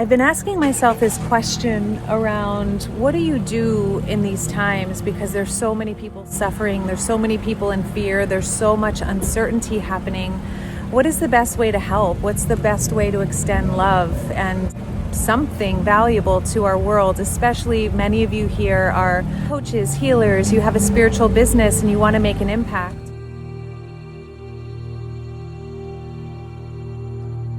I've been asking myself this question around what do you do in these times, because there's so many people suffering, there's so many people in fear, there's so much uncertainty happening. What is the best way to help? What's the best way to extend love and something valuable to our world? Especially many of you here are coaches, healers, you have a spiritual business and you want to make an impact.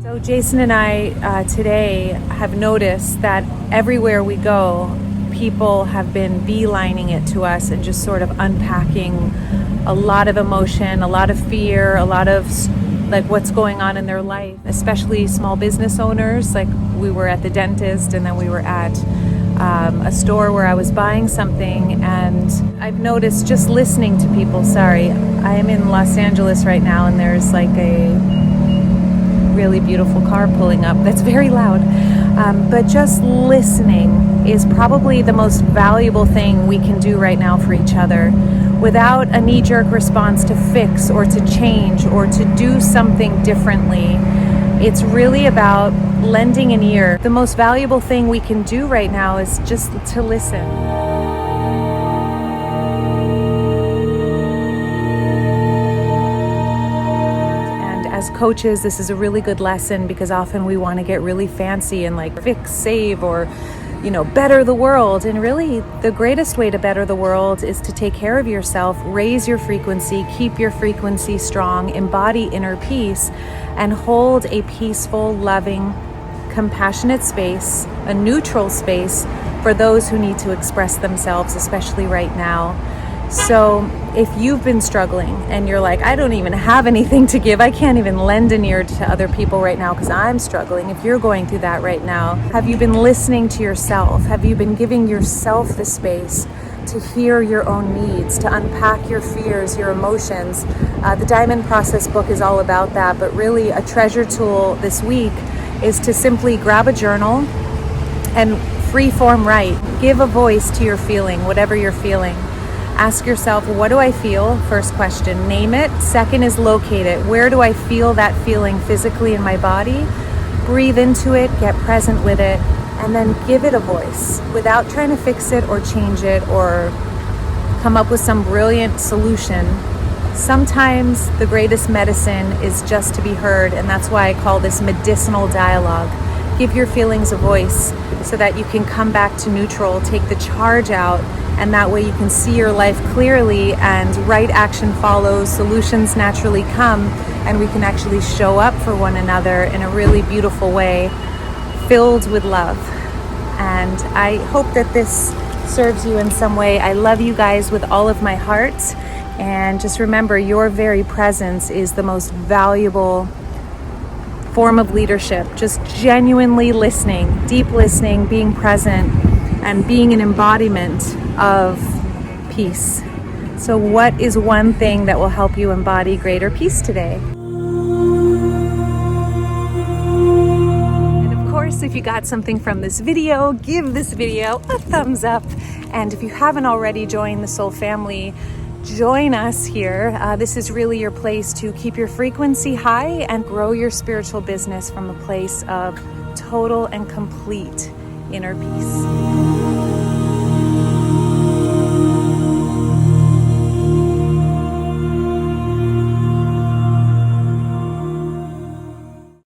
So Jason and I today have noticed that everywhere we go, people have been beelining it to us and just sort of unpacking a lot of emotion, a lot of fear, a lot of like what's going on in their life, especially small business owners. Like we were at the dentist and then we were at a store where I was buying something, and I've noticed just listening to people, sorry, I am in Los Angeles right now and there's like a really beautiful car pulling up that's very loud, but just listening is probably the most valuable thing we can do right now for each other, without a knee-jerk response to fix or to change or to do something differently. It's really about lending an ear. The most valuable thing we can do right now is just to listen. As coaches, this is a really good lesson, because often we want to get really fancy and like fix, save, or better the world. And really the greatest way to better the world is to take care of yourself, raise your frequency, keep your frequency strong, embody inner peace, and hold a peaceful, loving, compassionate space, a neutral space for those who need to express themselves, especially right now. So if you've been struggling and you're like, I don't even have anything to give, I can't even lend an ear to other people right now because I'm struggling. If you're going through that right now, have you been listening to yourself? Have you been giving yourself the space to hear your own needs, to unpack your fears, your emotions? The Diamond Process book is all about that, but really a treasure tool this week is to simply grab a journal and free-form write. Give a voice to your feeling, whatever you're feeling. Ask yourself, what do I feel? First question. Name it. Second is locate it. Where do I feel that feeling physically in my body? Breathe into it, get present with it, and then give it a voice without trying to fix it or change it or come up with some brilliant solution. Sometimes the greatest medicine is just to be heard, and that's why I call this medicinal dialogue. Give your feelings a voice so that you can come back to neutral, take the charge out, and that way you can see your life clearly and right action follows, solutions naturally come, and we can actually show up for one another in a really beautiful way, filled with love. And I hope that this serves you in some way. I love you guys with all of my heart, and just remember, your very presence is the most valuable form of leadership. Just genuinely listening, deep listening, being present, and being an embodiment of peace. So what is one thing that will help you embody greater peace today? And of course, if you got something from this video, give this video a thumbs up. And if you haven't already joined the Soul Family, join us here. This is really your place to keep your frequency high and grow your spiritual business from a place of total and complete inner peace.